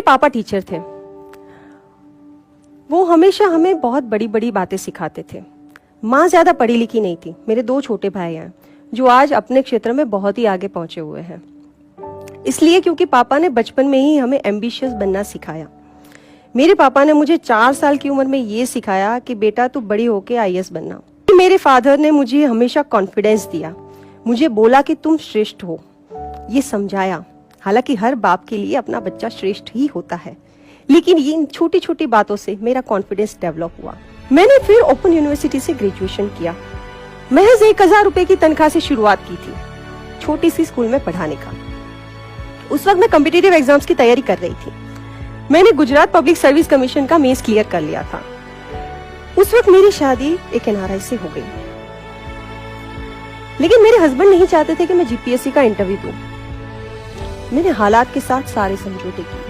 पापा टीचर थे। वो हमेशा हमें बहुत बड़ी बड़ी बातें सिखाते थे। माँ ज्यादा पढ़ी लिखी नहीं थी। मेरे 2 छोटे भाई हैं जो आज अपने क्षेत्र में बहुत ही आगे पहुंचे हुए हैं, इसलिए क्योंकि पापा ने बचपन में ही हमें एम्बिशियस बनना सिखाया। मेरे पापा ने मुझे 4 साल की उम्र में ये सिखाया कि बेटा तू बड़ी होके आईएएस बनना। मेरे फादर ने मुझे हमेशा कॉन्फिडेंस दिया, मुझे बोला कि तुम श्रेष्ठ हो, ये समझाया। हालांकि हर बाप के लिए अपना बच्चा श्रेष्ठ ही होता है, लेकिन इन छोटी छोटी बातों से मेरा कॉन्फिडेंस डेवलप हुआ। मैंने फिर ओपन यूनिवर्सिटी से ग्रेजुएशन किया। महज 1000 रुपए की तनख्वाह से शुरुआत की थी, छोटी सी स्कूल में पढ़ाने का। उस वक्त मैं कॉम्पिटिटिव एग्जाम्स की तैयारी कर रही थी। मैंने गुजरात पब्लिक सर्विस कमीशन का मेंस क्लियर कर लिया था। उस वक्त मेरी शादी एक एनआरआई से हो गई, लेकिन मेरे हस्बैंड नहीं चाहते थे कि मैं जीपीएससी का इंटरव्यू दूं। मैंने हालात के साथ सारे समझौते किए।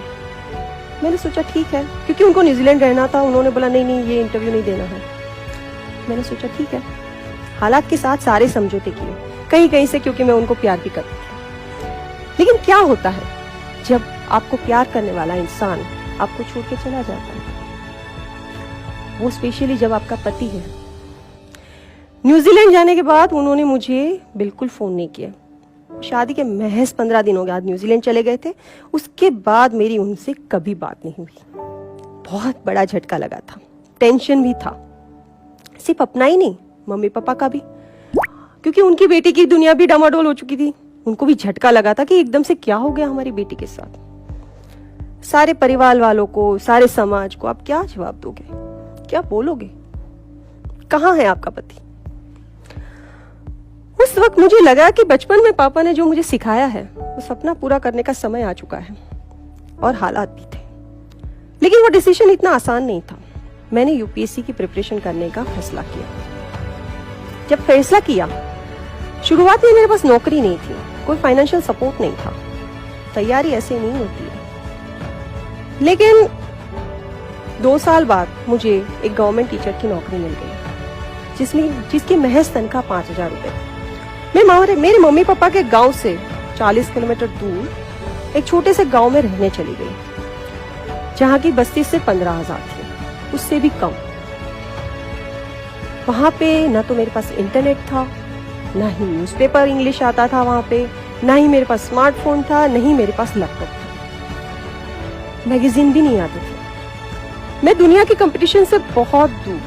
मैंने सोचा ठीक है, क्योंकि उनको न्यूजीलैंड रहना था। उन्होंने बोला नहीं नहीं, ये इंटरव्यू नहीं देना है। मैंने सोचा ठीक है, हालात के साथ सारे समझौते किए, कहीं कहीं से, क्योंकि मैं उनको प्यार भी करती थी। लेकिन क्या होता है जब आपको प्यार करने वाला इंसान आपको छोड़ के चला जाता है, वो स्पेशली जब आपका पति है। न्यूजीलैंड जाने के बाद उन्होंने मुझे बिल्कुल फोन नहीं किया। शादी के महज 15 दिनों के बाद न्यूजीलैंड चले गए थे। उसके बाद मेरी उनसे कभी बात नहीं हुई। बहुत बड़ा झटका लगा था, टेंशन भी था, सिर्फ अपना ही नहीं, मम्मी पापा का भी, क्योंकि उनकी बेटी की दुनिया भी डामाडोल हो चुकी थी। उनको भी झटका लगा था कि एकदम से क्या हो गया हमारी बेटी के साथ। सारे परिवार वालों को, सारे समाज को आप क्या जवाब दोगे, क्या बोलोगे? कहाँ है आपका पति? उस वक्त मुझे लगा कि बचपन में पापा ने जो मुझे सिखाया है वो सपना पूरा करने का समय आ चुका है, और हालात भी थे। लेकिन वो डिसीजन इतना आसान नहीं था। मैंने यूपीएससी की प्रिपरेशन करने का फैसला किया। जब फैसला किया, शुरुआत में मेरे पास नौकरी नहीं थी, कोई फाइनेंशियल सपोर्ट नहीं था। तैयारी ऐसे नहीं होती है। लेकिन 2 साल बाद मुझे एक गवर्नमेंट टीचर की नौकरी मिल गई, जिसकी महज तनख्वाह 5000 रुपए थी। मैं मेरे मम्मी पापा के गांव से 40 किलोमीटर दूर एक छोटे से गांव में रहने चली गई, जहां की बस्ती सिर्फ 15,000 थी, उससे भी कम। वहां पे ना तो मेरे पास इंटरनेट था, ना ही न्यूज़पेपर इंग्लिश आता था वहां पे, ना ही मेरे पास स्मार्टफोन था, ना ही मेरे पास लैपटॉप था। मैगजीन भी नहीं आते थे। मैं दुनिया के कंपटीशन से बहुत दूर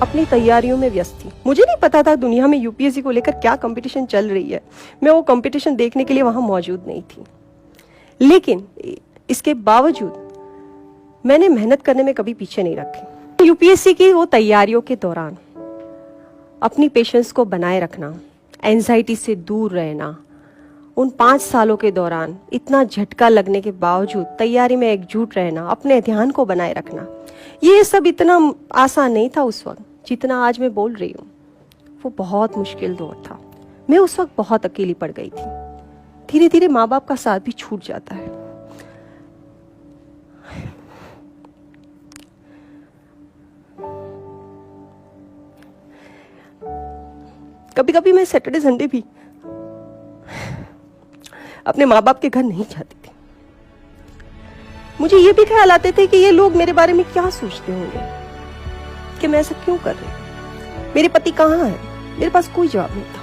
अपनी तैयारियों में व्यस्त थी। मुझे नहीं पता था दुनिया में यूपीएससी को लेकर क्या कंपटीशन चल रही है। मैं वो कंपटीशन देखने के लिए वहां मौजूद नहीं थी। लेकिन इसके बावजूद मैंने मेहनत करने में कभी पीछे नहीं रखी। यूपीएससी की वो तैयारियों के दौरान अपनी पेशेंस को बनाए रखना, एंजाइटी से दूर रहना, उन 5 सालों के दौरान इतना झटका लगने के बावजूद तैयारी में एकजुट रहना, अपने ध्यान को बनाए रखना, ये सब इतना आसान नहीं था उस वक्त जितना आज मैं बोल रही हूँ। वो बहुत मुश्किल दौर था। मैं उस वक्त बहुत अकेली पड़ गई थी। धीरे धीरे माँ बाप का साथ भी छूट जाता है। कभी कभी मैं सैटरडे संडे भी अपने माँ बाप के घर नहीं जाती थी। मुझे ये भी ख्याल आते थे कि ये लोग मेरे बारे में क्या सोचते होंगे, कि मैं ऐसा क्यों कर रही हूँ, मेरे पति कहाँ है। मेरे पास कोई जवाब नहीं था।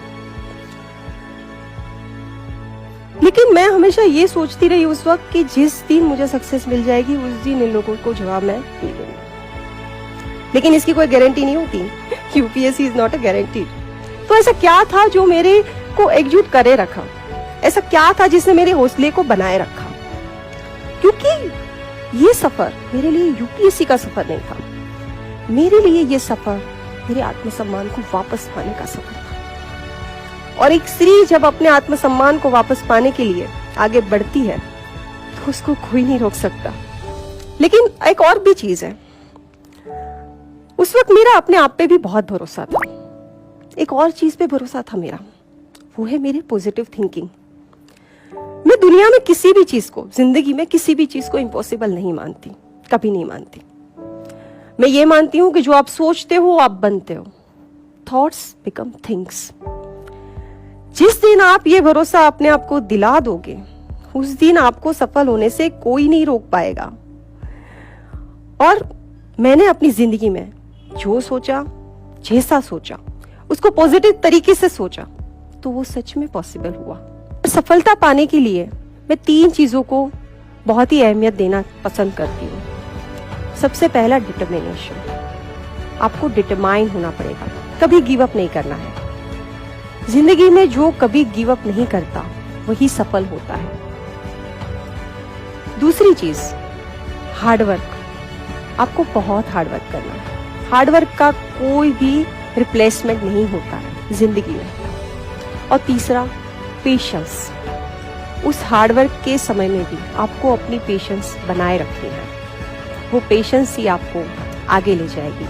लेकिन मैं हमेशा ये सोचती रही उस वक्त कि जिस दिन मुझे सक्सेस मिल जाएगी उस दिन इन लोगों को जवाब मैं दे दूंगी। लेकिन इसकी कोई गारंटी नहीं होती। UPSC is not a guarantee. तो ऐसा क्या था जो मेरे को एकजुट करे रखा? ऐसा क्या था जिसने मेरे हौसले को बनाए रखा? क्योंकि ये सफर मेरे लिए यूपीएससी का सफर नहीं था। मेरे लिए ये सफर मेरे आत्मसम्मान को वापस पाने का सफर था। और एक स्त्री जब अपने आत्मसम्मान को वापस पाने के लिए आगे बढ़ती है तो उसको कोई नहीं रोक सकता। लेकिन एक और भी चीज है, उस वक्त मेरा अपने आप पे भी बहुत भरोसा था। एक और चीज पे भरोसा था मेरा, वो है मेरी पॉजिटिव थिंकिंग। मैं दुनिया में किसी भी चीज को, जिंदगी में किसी भी चीज को इम्पॉसिबल नहीं मानती, कभी नहीं मानती। मैं ये मानती हूं कि जो आप सोचते हो आप बनते हो। Thoughts become things. जिस दिन आप ये भरोसा अपने आप को दिला दोगे उस दिन आपको सफल होने से कोई नहीं रोक पाएगा। और मैंने अपनी जिंदगी में जो सोचा, जैसा सोचा, उसको पॉजिटिव तरीके से सोचा, तो वो सच में पॉसिबल हुआ। सफलता पाने के लिए मैं 3 चीजों को बहुत ही अहमियत देना पसंद करती हूँ। सबसे पहला, डिटर्मिनेशन। आपको डिटरमाइन होना पड़ेगा, कभी गिव अप नहीं करना है। जिंदगी में जो कभी गिव अप नहीं करता वही सफल होता है। दूसरी चीज, हार्डवर्क। आपको बहुत हार्डवर्क करना है। हार्डवर्क का कोई भी रिप्लेसमेंट नहीं होता है जिंदगी में। और तीसरा, पेशेंस। उस हार्डवर्क के समय में भी आपको अपनी पेशेंस बनाए रखनी है। वो पेशेंस ही आपको आगे ले जाएगी।